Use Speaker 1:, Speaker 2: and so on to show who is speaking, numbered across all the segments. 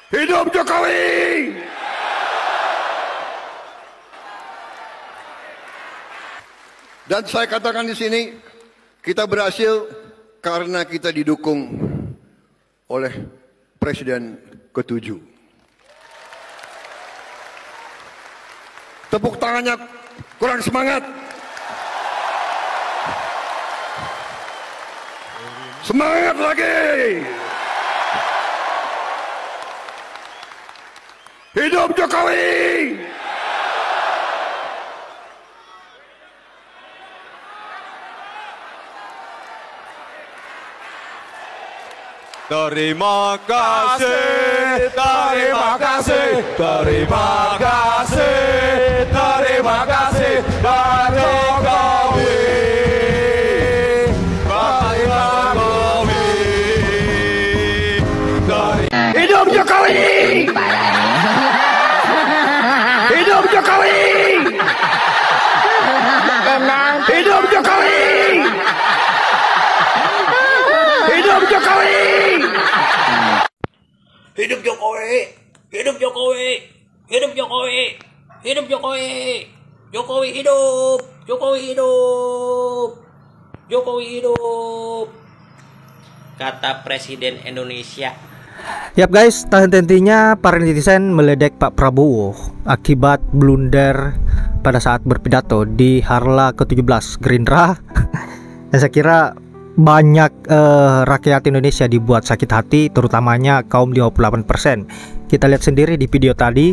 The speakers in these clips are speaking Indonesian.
Speaker 1: Hidup Jokowi! Dan saya katakan di sini, kita berhasil karena kita didukung oleh Presiden ke-7. Tepuk tangannya kurang semangat. Semangat lagi. Hidup Jokowi.
Speaker 2: Terima kasih, terima kasih, terima kasih, terima kasih, Pak Jokowi, Pak Jokowi.
Speaker 1: Hidup Jokowi! Hidup Jokowi! Hidup Jokowi! Hidup Jokowi!
Speaker 3: Hidup Jokowi! Hidup Jokowi! Hidup Jokowi! Hidup Jokowi! Jokowi hidup! Jokowi hidup! Jokowi hidup! Kata Presiden Indonesia.
Speaker 4: Yap guys, tak henti-hentinya para netizen meledek Pak Prabowo akibat blunder pada saat berpidato di Harla ke-17 Gerindra. Dan saya kira banyak rakyat Indonesia dibuat sakit hati, terutamanya kaum 58%. Kita lihat sendiri di video tadi.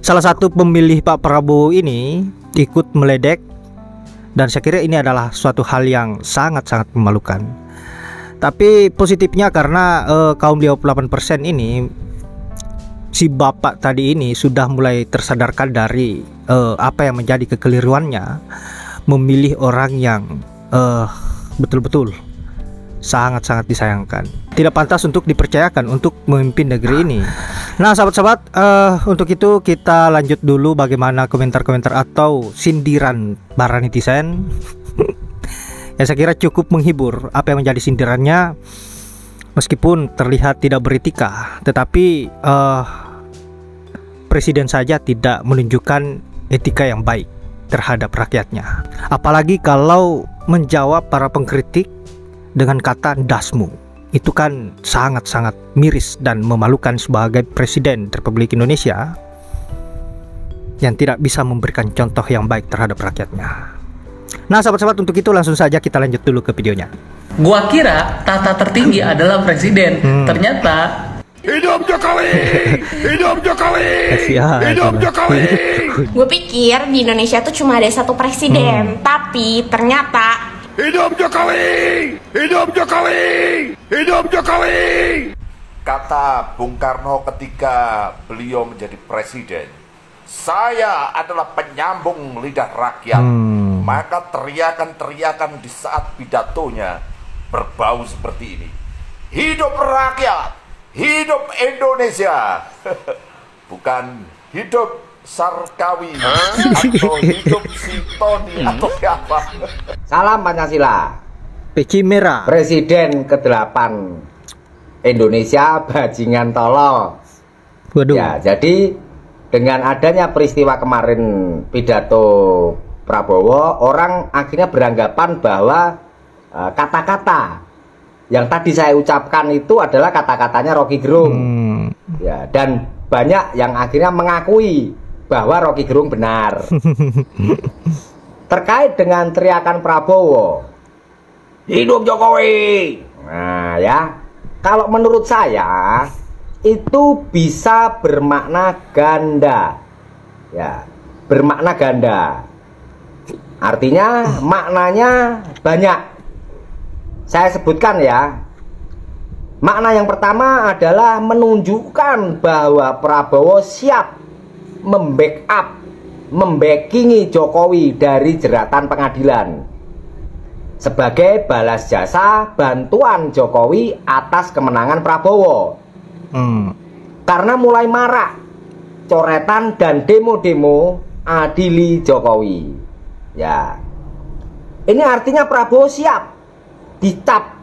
Speaker 4: Salah satu pemilih Pak Prabowo ini ikut meledek, dan saya kira ini adalah suatu hal yang sangat-sangat memalukan. Tapi positifnya karena kaum 58% ini, si bapak tadi ini sudah mulai tersadarkan dari apa yang menjadi kekeliruannya, memilih orang yang betul-betul sangat-sangat disayangkan, tidak pantas untuk dipercayakan untuk memimpin negeri ini. Nah sahabat-sahabat, untuk itu kita lanjut dulu bagaimana komentar-komentar atau sindiran para netizen. Ya saya kira cukup menghibur apa yang menjadi sindirannya, meskipun terlihat tidak beretika, tetapi presiden saja tidak menunjukkan etika yang baik terhadap rakyatnya. Apalagi kalau menjawab para pengkritik dengan kata dasmu. Itu kan sangat-sangat miris dan memalukan sebagai Presiden Republik Indonesia yang tidak bisa memberikan contoh yang baik terhadap rakyatnya. Nah sahabat-sahabat, untuk itu langsung saja kita lanjut dulu ke videonya.
Speaker 5: Gua kira tata tertinggi adalah presiden, ternyata
Speaker 1: Hidup Jokowi! Hidup Jokowi! Hidup Jokowi!
Speaker 6: Gue pikir di Indonesia tuh cuma ada satu presiden, tapi ternyata
Speaker 1: Hidup Jokowi! Hidup Jokowi! Hidup Jokowi!
Speaker 7: Kata Bung Karno ketika beliau menjadi presiden, saya adalah penyambung lidah rakyat. Maka teriakan-teriakan di saat pidatonya berbau seperti ini. Hidup rakyat! Hidup Indonesia. Bukan hidup Sarkawi atau hidup Sitoni atau siapa.
Speaker 8: Salam Pancasila.
Speaker 4: Peci merah.
Speaker 8: Presiden ke-8 Indonesia bajingan tolol.
Speaker 4: Waduh.
Speaker 8: Ya, jadi dengan adanya peristiwa kemarin pidato Prabowo, orang akhirnya beranggapan bahwa kata-kata yang tadi saya ucapkan itu adalah kata-katanya Rocky Gerung. Ya, dan banyak yang akhirnya mengakui bahwa Rocky Gerung benar. Terkait dengan teriakan Prabowo, hidup Jokowi. Nah ya, kalau menurut saya itu bisa bermakna ganda. Ya, bermakna ganda. Artinya maknanya banyak. Saya sebutkan ya. Makna yang pertama adalah menunjukkan bahwa Prabowo siap membackup, membackingi Jokowi dari jeratan pengadilan sebagai balas jasa bantuan Jokowi atas kemenangan Prabowo. Karena mulai marak coretan dan demo-demo adili Jokowi. Ya, ini artinya Prabowo siap dicap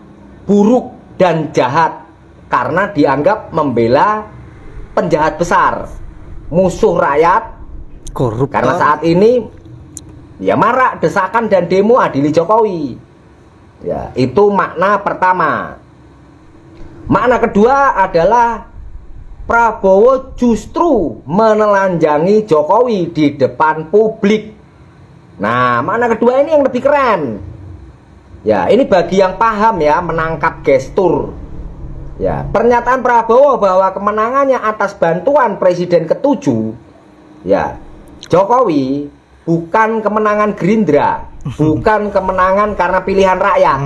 Speaker 8: buruk dan jahat karena dianggap membela penjahat besar, musuh rakyat,
Speaker 4: koruptor.
Speaker 8: Karena saat ini ya marak desakan dan demo adili Jokowi. Ya, itu makna pertama. Makna kedua adalah Prabowo justru menelanjangi Jokowi di depan publik. Nah, makna kedua ini yang lebih keren. Ya, ini bagi yang paham ya, menangkap gestur. Ya, pernyataan Prabowo bahwa kemenangannya atas bantuan Presiden ke-7, ya, Jokowi bukan kemenangan Gerindra, bukan kemenangan karena pilihan rakyat.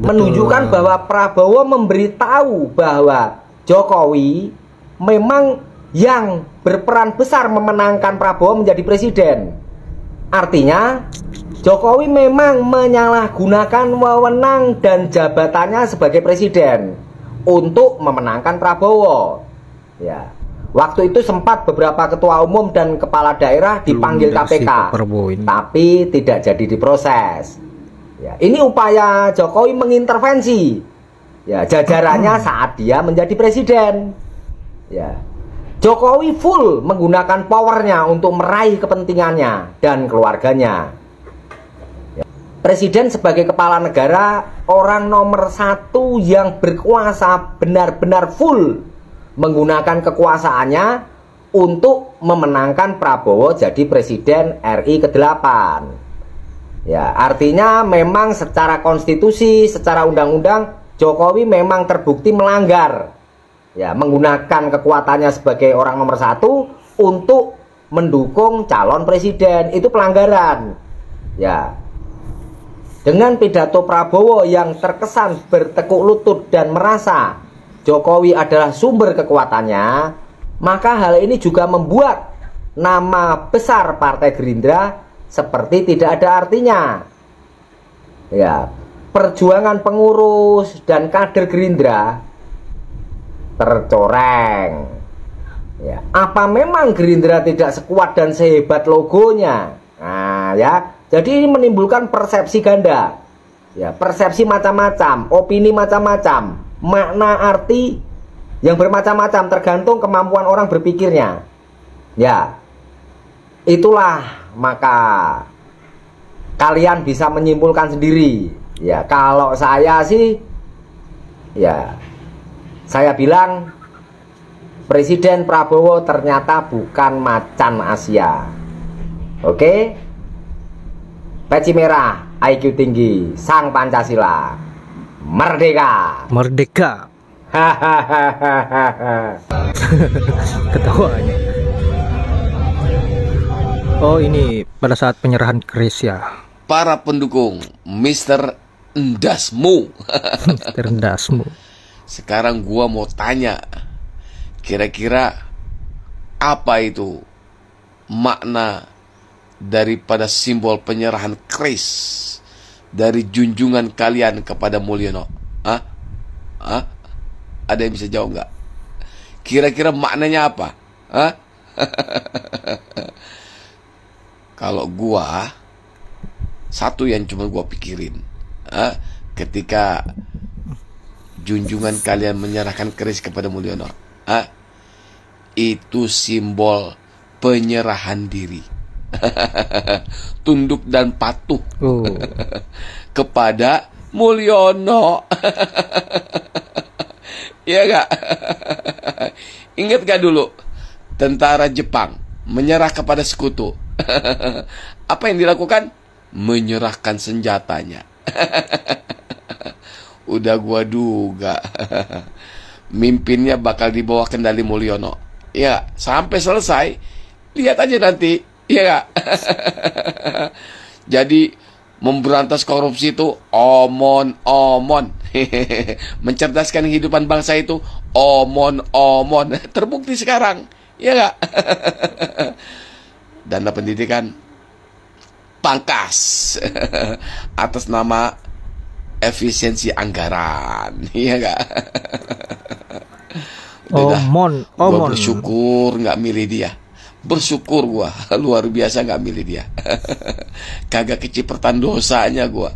Speaker 8: Menunjukkan bahwa Prabowo memberitahu bahwa Jokowi memang yang berperan besar memenangkan Prabowo menjadi presiden. Artinya Jokowi memang menyalahgunakan wewenang dan jabatannya sebagai presiden untuk memenangkan Prabowo. Ya. Waktu itu sempat beberapa ketua umum dan kepala daerah dipanggil KPK, tapi tidak jadi diproses. Ya, ini upaya Jokowi mengintervensi ya jajarannya saat dia menjadi presiden. Ya, Jokowi full menggunakan powernya untuk meraih kepentingannya dan keluarganya. Ya, presiden sebagai kepala negara, orang nomor 1 yang berkuasa benar-benar full menggunakan kekuasaannya untuk memenangkan Prabowo jadi presiden RI ke-8. Ya, artinya memang secara konstitusi, secara undang-undang Jokowi memang terbukti melanggar. Ya, menggunakan kekuatannya sebagai orang nomor 1 untuk mendukung calon presiden, itu pelanggaran. Ya. Dengan pidato Prabowo yang terkesan bertekuk lutut dan merasa Jokowi adalah sumber kekuatannya, maka hal ini juga membuat nama besar Partai Gerindra seperti tidak ada artinya. Ya, perjuangan pengurus dan kader Gerindra tercoreng. Ya, apa memang Gerindra tidak sekuat dan sehebat logonya? Nah, ya, jadi ini menimbulkan persepsi ganda. Ya, persepsi macam-macam, opini macam-macam, makna arti yang bermacam-macam tergantung kemampuan orang berpikirnya. Ya, itulah maka kalian bisa menyimpulkan sendiri. Ya, kalau saya sih, ya, saya bilang Presiden Prabowo ternyata bukan macan Asia. Oke? Peci merah, IQ tinggi, sang Pancasila, merdeka.
Speaker 4: Merdeka. Ketawanya. Oh, ini pada saat penyerahan keris ya.
Speaker 9: Para pendukung Mr. Endasmu.
Speaker 4: Mr. Endasmu.
Speaker 9: Sekarang gua mau tanya, kira-kira apa itu makna daripada simbol penyerahan keris dari junjungan kalian kepada Mulyono? Hah? Hah? Ada yang bisa jawab nggak? Kira-kira maknanya apa? Hah? Kalau gua, satu yang cuma gua pikirin, ketika junjungan kalian menyerahkan keris kepada Mulyono, itu simbol penyerahan diri, tunduk dan patuh kepada Mulyono. Iya gak? Ingat gak dulu tentara Jepang menyerah kepada sekutu? Apa yang dilakukan? Menyerahkan senjatanya. Udah gua duga mimpinnya bakal dibawa kendali Mulyono. Ya, sampai selesai. Lihat aja nanti. Iya gak? Jadi memberantas korupsi itu omon-omon. Mencerdaskan kehidupan bangsa itu omon-omon. Terbukti sekarang. Iya gak? Dana pendidikan pangkas atas nama efisiensi anggaran. Iya gak?
Speaker 4: Omon.
Speaker 9: Gua bersyukur gak milih dia. Bersyukur gua, luar biasa gak milih dia. Kagak kecipratan dosanya gua.